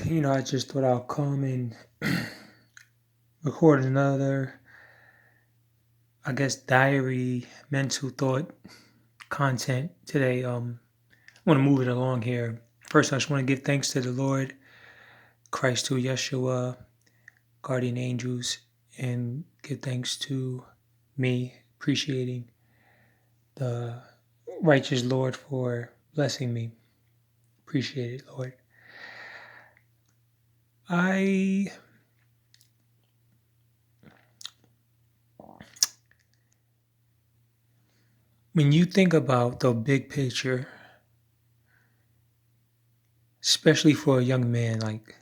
I just thought I'll come and record another, I guess, diary, mental thought content today. I want to move it along here. First, I just want to give thanks to the Lord, Christ, to Yeshua, guardian angels, and give thanks to me, appreciating the righteous Lord for blessing me. Appreciate it, Lord. I When you think about the big picture, especially for a young man, like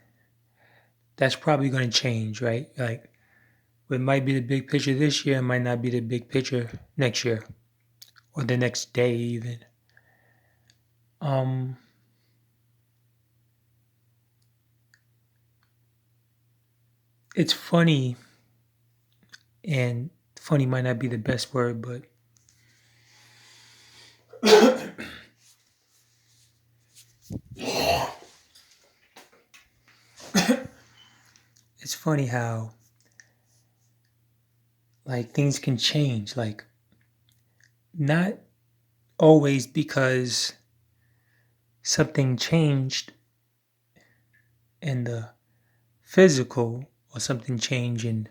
that's probably going to change, right? Like what might be the big picture this year might not be the big picture next year or the next day even. Um, it's funny, and funny might not be the best word, but it's funny how like things can change. Like not always because something changed in the physical or something changed in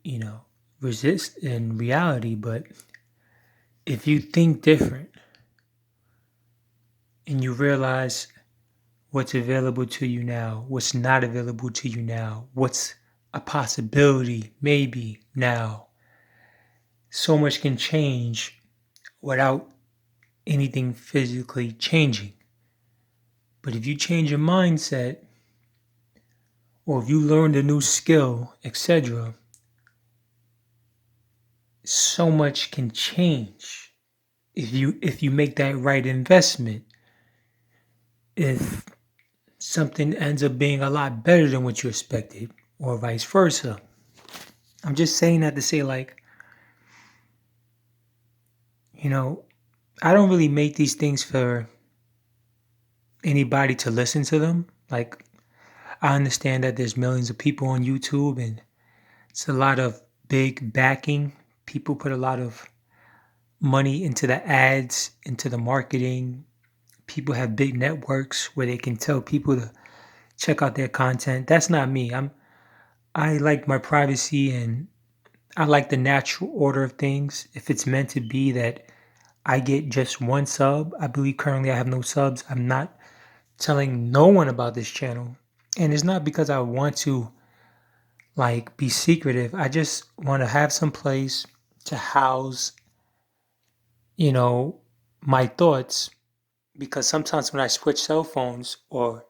you know resist in reality, but if you think different and you realize what's available to you now, what's not available to you now, what's a possibility maybe now, so much can change without anything physically changing. But if you change your mindset, or if you learned a new skill, etc., so much can change if you make that right investment. If something ends up being a lot better than what you expected, or vice versa. I'm just saying that to say, like, you know, I don't really make these things for anybody to listen to them. Like, I understand that there's millions of people on YouTube and it's a lot of big backing. People put a lot of money into the ads, into the marketing. People have big networks where they can tell people to check out their content. That's not me. I like my privacy and I like the natural order of things. If it's meant to be that I get just one sub, I believe currently I have no subs. I'm not telling no one about this channel. And it's not because I want to like be secretive. I just want to have some place to house, you know, my thoughts because sometimes when I switch cell phones or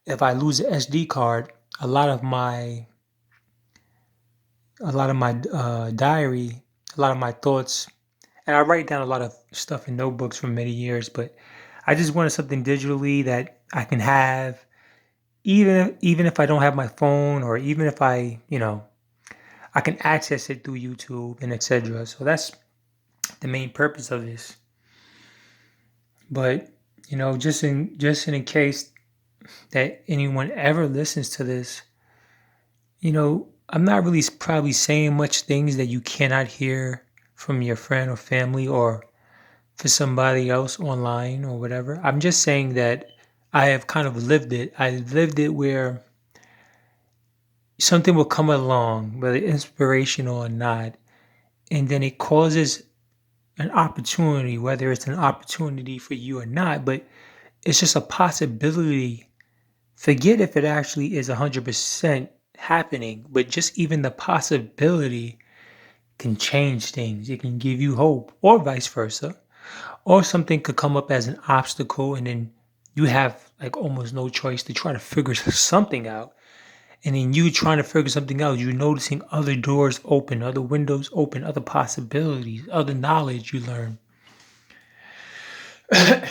if I lose an SD card, a lot of my diary, a lot of my thoughts, and I write down a lot of stuff in notebooks for many years, but I just wanted something digitally that I can have, even if I don't have my phone, or even if I can access it through YouTube and etc. So that's the main purpose of this. But just in case that anyone ever listens to this, I'm not really probably saying much things that you cannot hear from your friend or family or for somebody else online or whatever. I'm just saying that I have kind of lived it. I lived it where something will come along, whether inspirational or not, and then it causes an opportunity, whether it's an opportunity for you or not, but it's just a possibility. Forget if it actually is 100% happening, but just even the possibility can change things. It can give you hope, or vice versa. Or something could come up as an obstacle, and then you have like almost no choice to try to figure something out. And then you trying to figure something out, you're noticing other doors open, other windows open, other possibilities, other knowledge you learn. And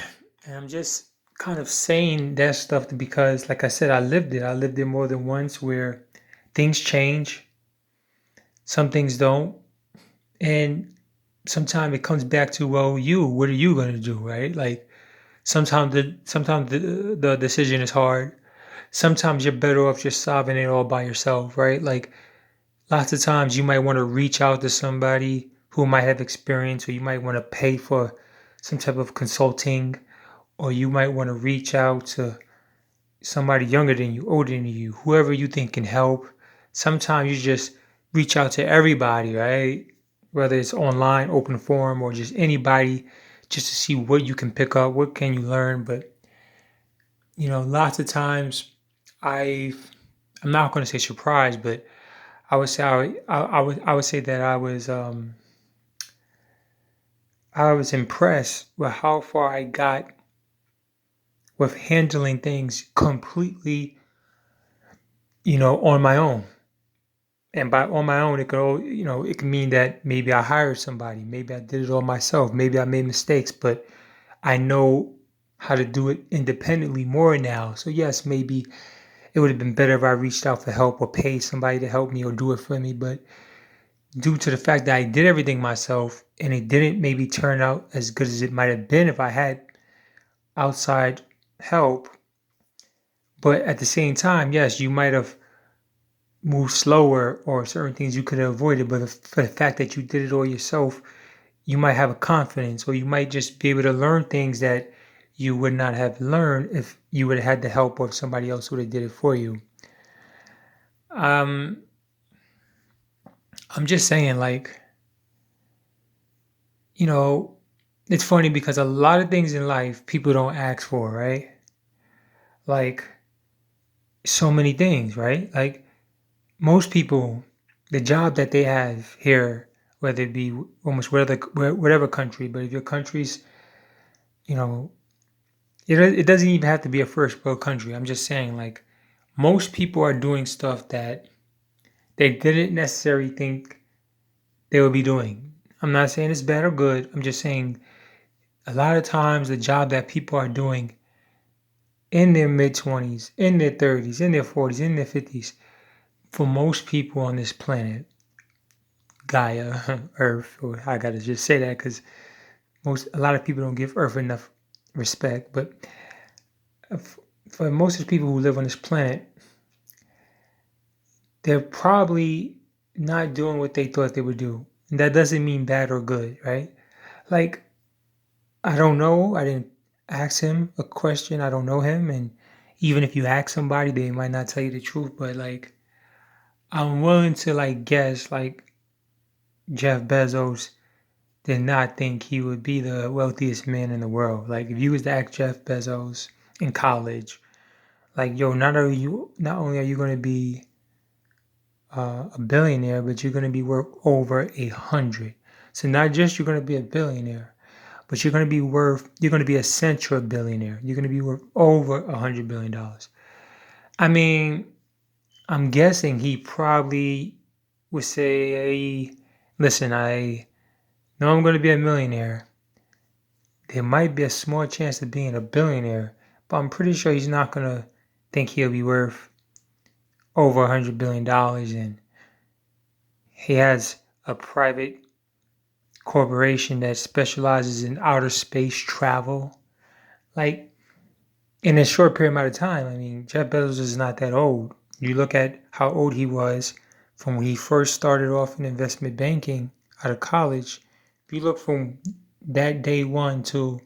I'm just kind of saying that stuff because, like I said, I lived it. I lived it more than once where things change, some things don't. And sometimes it comes back to, well, what are you going to do, right? Like sometimes the decision is hard. sometimes you're better off just solving it all by yourself, right? Like lots of times you might want to reach out to somebody who might have experience, or you might want to pay for some type of consulting, or you might want to reach out to somebody younger than you, older than you, whoever you think can help. Sometimes you just reach out to everybody, right? Whether it's online, open forum, or just anybody, just to see what you can pick up, what can you learn. But lots of times I, I'm not going to say surprised, but I would say I would say that I was impressed with how far I got with handling things completely, on my own. And by on my own, it can mean that maybe I hired somebody, maybe I did it all myself, maybe I made mistakes, but I know how to do it independently more now. So yes, maybe it would have been better if I reached out for help or paid somebody to help me or do it for me. But due to the fact that I did everything myself and it didn't maybe turn out as good as it might have been if I had outside help. But at the same time, yes, you might have moved slower or certain things you could have avoided. But for the fact that you did it all yourself, you might have a confidence, or you might just be able to learn things that you would not have learned if you would have had the help of somebody else who would have did it for you. Um, I'm just saying, like, you know, it's funny because a lot of things in life people don't ask for, right? Like so many things, right? Like most people, the job that they have here, whether it be almost whatever country, but if your country's, you know, it doesn't even have to be a first world country. I'm just saying, like, most people are doing stuff that they didn't necessarily think they would be doing. I'm not saying it's bad or good. I'm just saying a lot of times the job that people are doing in their mid 20s, in their 30s, in their 40s, in their 50s, for most people on this planet, Gaia, Earth, or I gotta just say that because a lot of people don't give Earth enough respect, but for most of the people who live on this planet, they're probably not doing what they thought they would do. And that doesn't mean bad or good, right? Like, I don't know. I didn't ask him a question. I don't know him. And even if you ask somebody, they might not tell you the truth. But like, I'm willing to like guess like Jeff Bezos did not think he would be the wealthiest man in the world. Like, if you was to ask Jeff Bezos in college, like, yo, not only are you going to be a billionaire, but you're going to be worth over 100. So not just you're going to be a billionaire, but you're going to be a central billionaire. You're going to be worth over $100 billion. I mean, I'm guessing he probably would say, hey, listen, I know I'm going to be a millionaire. There might be a small chance of being a billionaire, but I'm pretty sure he's not going to think he'll be worth over $100 billion. And he has a private corporation that specializes in outer space travel. Like, in a short period amount of time, I mean, Jeff Bezos is not that old. You look at how old he was from when he first started off in investment banking out of college. If you look from that day one to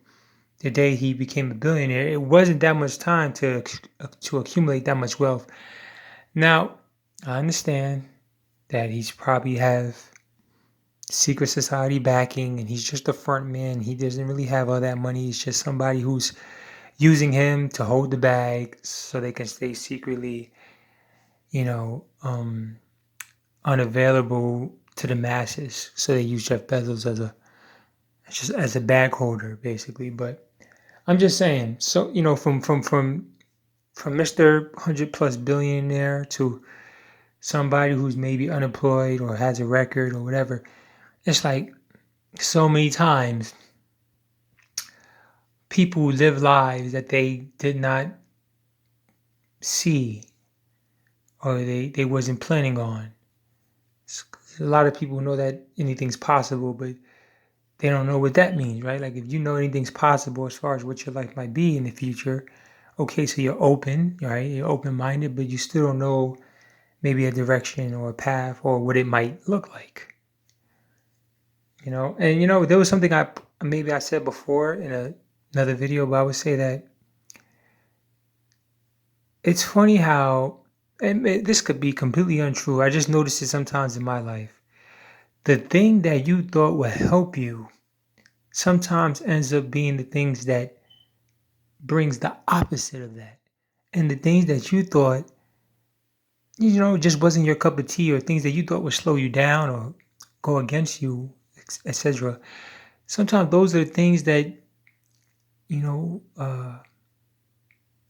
the day he became a billionaire, it wasn't that much time to accumulate that much wealth. Now, I understand that he's probably have secret society backing and he's just a front man. He doesn't really have all that money. He's just somebody who's using him to hold the bag so they can stay secretly, you know, unavailable to the masses. So they use Jeff Bezos as a bag holder, basically. But I'm just saying, so from Mr. 100 plus billionaire to somebody who's maybe unemployed or has a record or whatever, it's like so many times people live lives that they did not see or they wasn't planning on. A lot of people know that anything's possible, but they don't know what that means, right? Like if you know anything's possible as far as what your life might be in the future, Okay, so you're open, right? You're open-minded, but you still don't know maybe a direction or a path or what it might look like. And there was something I said before in another video, but I would say that it's funny how, and this could be completely untrue. I just noticed it sometimes in my life. The thing that you thought would help you sometimes ends up being the things that brings the opposite of that. And the things that you thought, just wasn't your cup of tea, or things that you thought would slow you down or go against you, etc. Sometimes those are the things that,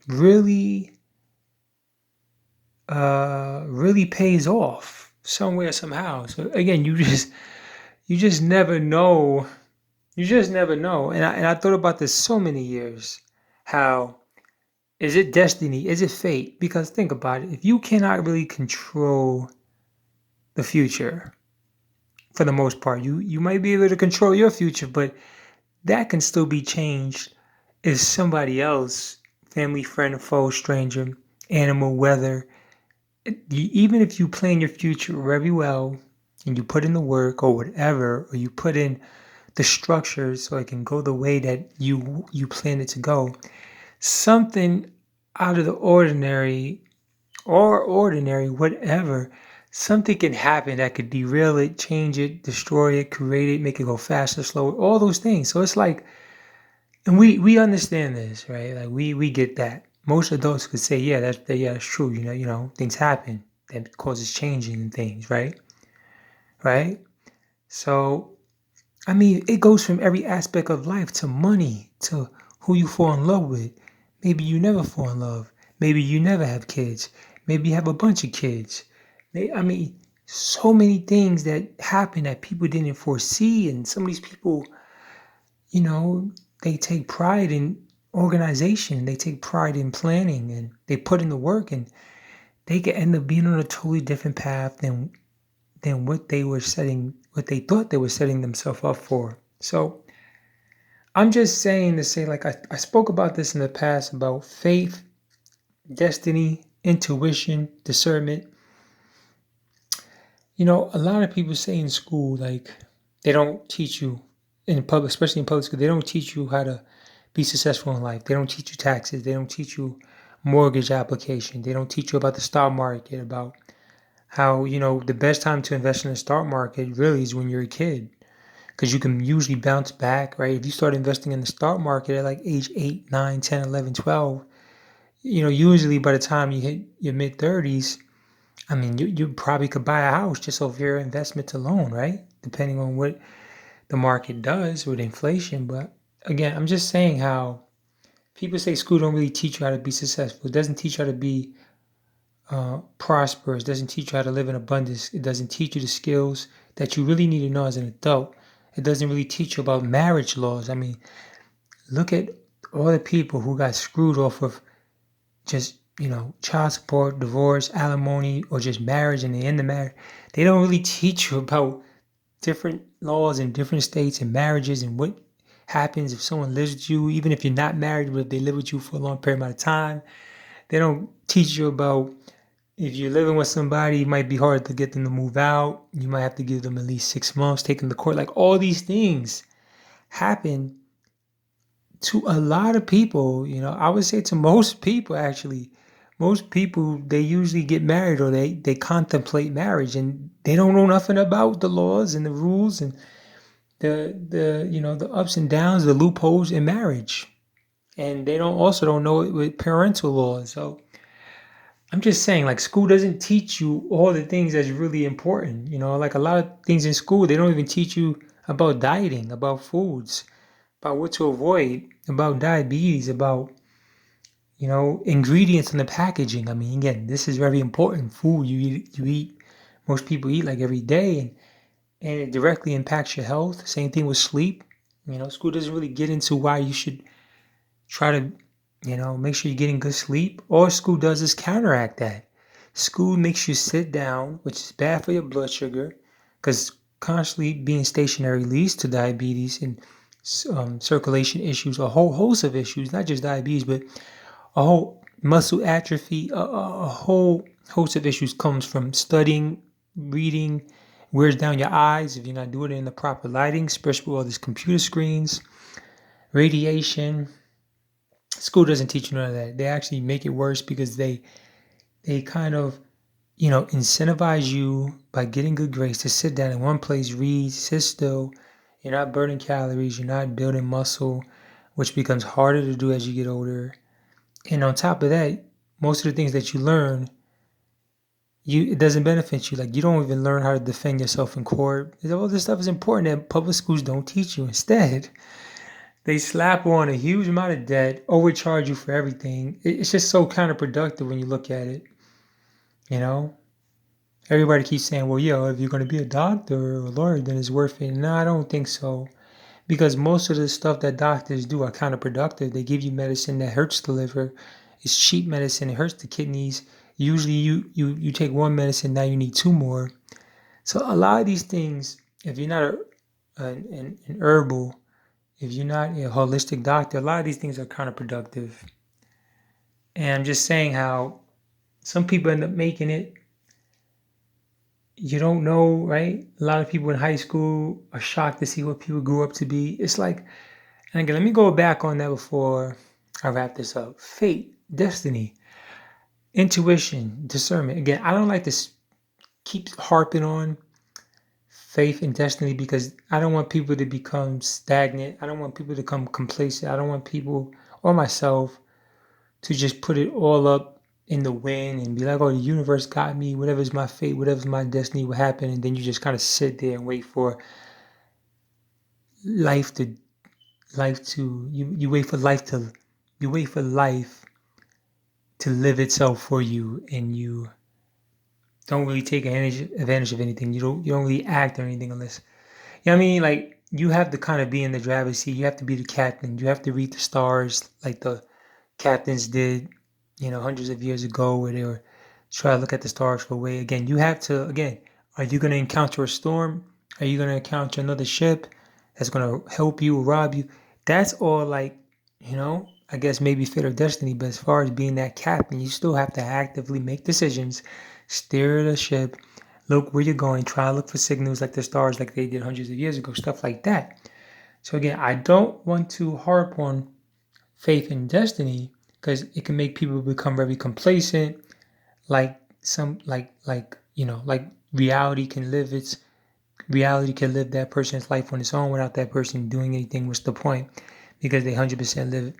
really, really pays off somewhere, somehow. So again, you just never know. You just never know. And I thought about this so many years. How is it destiny? Is it fate? Because think about it. If you cannot really control the future, for the most part, you might be able to control your future, but that can still be changed if somebody else, family, friend, foe, stranger, animal, weather, even if you plan your future very well and you put in the work or whatever, or you put in the structure so it can go the way that you plan it to go, something out of the ordinary or ordinary, whatever, something can happen that could derail it, change it, destroy it, create it, make it go faster, slower, all those things. So it's like, and we understand this, right? Like we get that. Most adults could say, yeah, that's true. Things happen that causes changing in things, right? Right. So I mean, it goes from every aspect of life to money to who you fall in love with. Maybe you never fall in love. Maybe you never have kids. Maybe you have a bunch of kids. I mean, so many things that happen that people didn't foresee. And some of these people, you know, they take pride in organization. They take pride in planning, and they put in the work, and they could end up being on a totally different path than what they thought they were setting themselves up for. So I'm just saying to say, like, I spoke about this in the past about faith, destiny, intuition, discernment. A lot of people say in school, like, they don't teach you in public, especially in public school, they don't teach you how to be successful in life. They don't teach you taxes. They don't teach you mortgage application. They don't teach you about the stock market, about how, the best time to invest in the stock market really is when you're a kid, because you can usually bounce back, right? If you start investing in the stock market at like age 8, 9, 10, 11, 12, usually by the time you hit your mid 30s, I mean, you probably could buy a house just off your investment alone, right? Depending on what the market does with inflation. But again, I'm just saying how people say school don't really teach you how to be successful. It doesn't teach you how to be prosperous. It doesn't teach you how to live in abundance. It doesn't teach you the skills that you really need to know as an adult. It doesn't really teach you about marriage laws. I mean, look at all the people who got screwed off of just, child support, divorce, alimony, or just marriage and the end of marriage. They don't really teach you about different laws in different states and marriages and what happens if someone lives with you, even if you're not married, but if they live with you for a long period of time. They don't teach you about if you're living with somebody, it might be hard to get them to move out. You might have to give them at least 6 months, take them to court. Like, all these things happen to a lot of people. I would say to most people, actually. Most people, they usually get married, or they contemplate marriage, and they don't know nothing about the laws and the rules and the ups and downs, the loopholes in marriage. And they don't know it with parental laws. So I'm just saying, like, school doesn't teach you all the things that's really important. Like, a lot of things in school, they don't even teach you about dieting, about foods, about what to avoid, about diabetes, about, ingredients in the packaging. I mean, again, this is very important. Food you eat, most people eat like every day, and it directly impacts your health. Same thing with sleep. School doesn't really get into why you should try to, make sure you're getting good sleep. All school does is counteract that. School makes you sit down, which is bad for your blood sugar, because constantly being stationary leads to diabetes and circulation issues, a whole host of issues, not just diabetes, but a whole muscle atrophy, a whole host of issues comes from studying, reading, wears down your eyes if you're not doing it in the proper lighting, especially with all these computer screens, radiation. School doesn't teach you none of that. They actually make it worse because they kind of, incentivize you by getting good grades to sit down in one place, read, sit still. You're not burning calories, you're not building muscle, which becomes harder to do as you get older. And on top of that, most of the things that you learn, it doesn't benefit you. Like, you don't even learn how to defend yourself in court. All this stuff is important that public schools don't teach you. Instead, they slap on a huge amount of debt, overcharge you for everything. It's just so counterproductive when you look at it. You know, everybody keeps saying, well, if you're going to be a doctor or a lawyer, then it's worth it. No, I don't think so. Because most of the stuff that doctors do are counterproductive. They give you medicine that hurts the liver. It's cheap medicine. It hurts the kidneys. Usually you take one medicine, now you need two more. So a lot of these things, if you're not an herbal, if you're not a holistic doctor, a lot of these things are counterproductive. And I'm just saying how some people end up making it. You don't know, right? A lot of people in high school are shocked to see what people grew up to be. It's like, and again, let me go back on that before I wrap this up. Fate, destiny, intuition, discernment. Again, I don't like to keep harping on faith and destiny because I don't want people to become stagnant. I don't want people to become complacent. I don't want people or myself to just put it all up in the wind and be like, oh, the universe got me, whatever's my fate, whatever's my destiny will happen. And then you just kind of sit there and wait for life to you wait for life to live itself for you, and you don't really take advantage of anything. You don't really act or anything unless, what I mean? Like, you have to kind of be in the driver's seat. You have to be the captain. You have to read the stars like the captains did, hundreds of years ago, where they were trying to look at the stars for a way. Again, you have to, are you going to encounter a storm? Are you going to encounter another ship that's going to help you or rob you? That's all, like, I guess maybe fate or destiny. But as far as being that captain, you still have to actively make decisions, steer the ship, look where you're going, try to look for signals like the stars, like they did hundreds of years ago, stuff like that. So again, I don't want to harp on faith and destiny because it can make people become very complacent, like reality can live that person's life on its own without that person doing anything. What's the point? Because they 100% they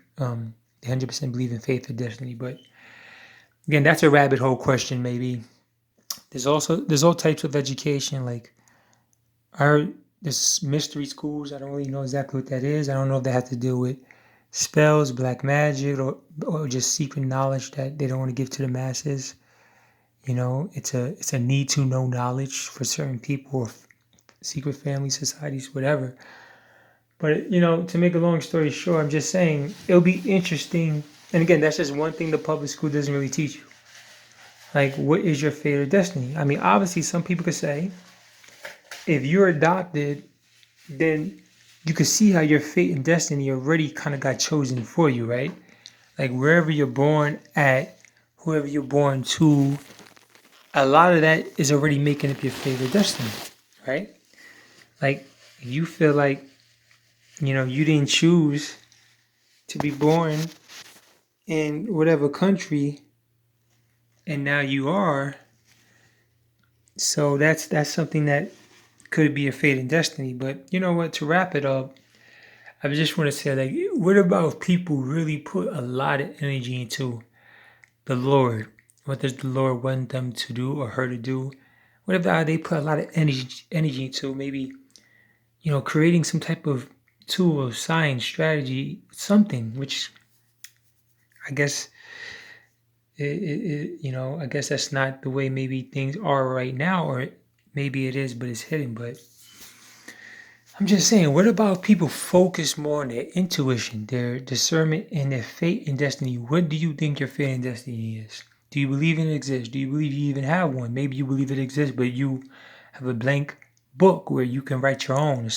100% believe in faith or destiny. But again, that's a rabbit hole question. Maybe there's all types of education. Like, there's mystery schools. I don't really know exactly what that is. I don't know if they have to deal with spells, black magic, or just secret knowledge that they don't want to give to the masses. It's a need to know knowledge for certain people, or secret family societies, whatever. But to make a long story short, I'm just saying it'll be interesting. And again, that's just one thing the public school doesn't really teach you. Like, what is your fate or destiny? I mean, obviously, some people could say, if you're adopted, then you can see how your fate and destiny already kind of got chosen for you, right? Like, wherever you're born at, whoever you're born to, a lot of that is already making up your fate or destiny, right? Like, you feel like, you didn't choose to be born in whatever country, and now you are. So that's something that could be a fate and destiny. But you know what? To wrap it up, I just want to say, like, what about people really put a lot of energy into the Lord? What does the Lord want them to do or her to do? What if they put a lot of energy into maybe, creating some type of tool, science, strategy, something, which I guess, I guess that's not the way maybe things are right now, or maybe it is, but it's hidden. But I'm just saying, what about people focus more on their intuition, their discernment, and their fate and destiny? What do you think your fate and destiny is? Do you believe it exists? Do you believe you even have one? Maybe you believe it exists, but you have a blank book where you can write your own.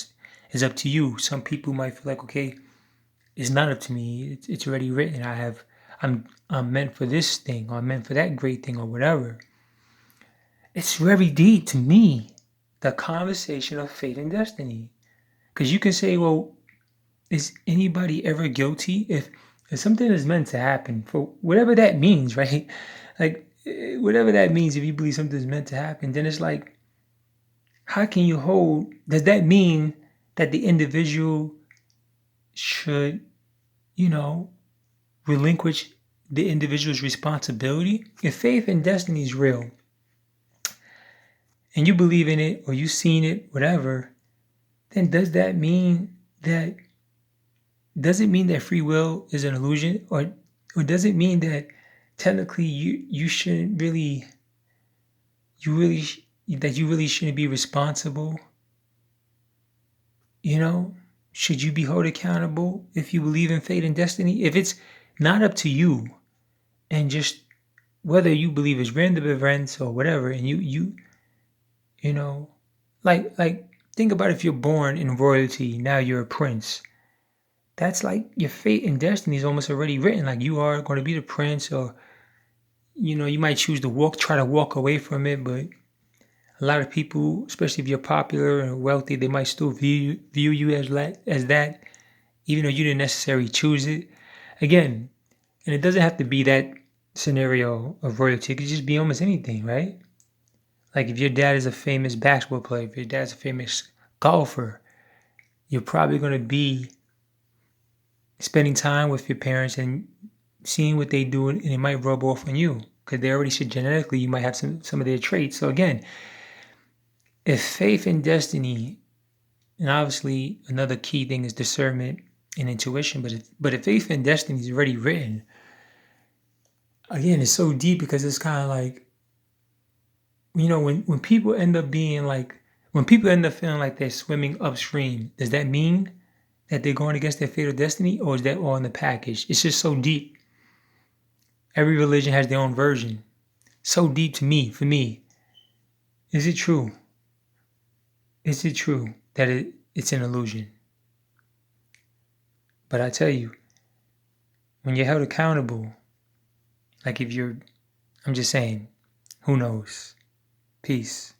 It's up to you. Some people might feel like, okay, it's not up to me. It's already written. I'm meant for this thing, or I'm meant for that great thing, or whatever. It's very deep to me, the conversation of fate and destiny. Because you can say, well, is anybody ever guilty if something is meant to happen for whatever that means, right? Like whatever that means, if you believe something's meant to happen, then it's like, how can you hold? Does that mean that the individual should, you know, relinquish the individual's responsibility? If faith and destiny is real, and you believe in it or you've seen it, whatever, then does it mean that free will is an illusion, or does it mean that technically you shouldn't really that you really shouldn't be responsible? You know, should you be held accountable if you believe in fate and destiny? If it's not up to you, and just whether you believe it's random events or whatever, and you know, like think about if you're born in royalty, now you're a prince. That's like your fate and destiny is almost already written. Like you are going to be the prince, or you might choose to try to walk away from it, but a lot of people, especially if you're popular and wealthy, they might still view you as that, even though you didn't necessarily choose it. Again, and it doesn't have to be that scenario of royalty. It could just be almost anything, right? Like if your dad is a famous basketball player, if your dad's a famous golfer, you're probably going to be spending time with your parents and seeing what they do, and it might rub off on you because they already said genetically you might have some of their traits. So again, if faith and destiny, and obviously another key thing is discernment and intuition, but if faith and destiny is already written, again, it's so deep because it's kind of like, when people end up being like, when people end up feeling like they're swimming upstream, does that mean that they're going against their fate or destiny, or is that all in the package? It's just so deep. Every religion has their own version. So deep to me, for me. Is it true? Is it true that it's an illusion? But I tell you, when you're held accountable, like I'm just saying, who knows? Peace.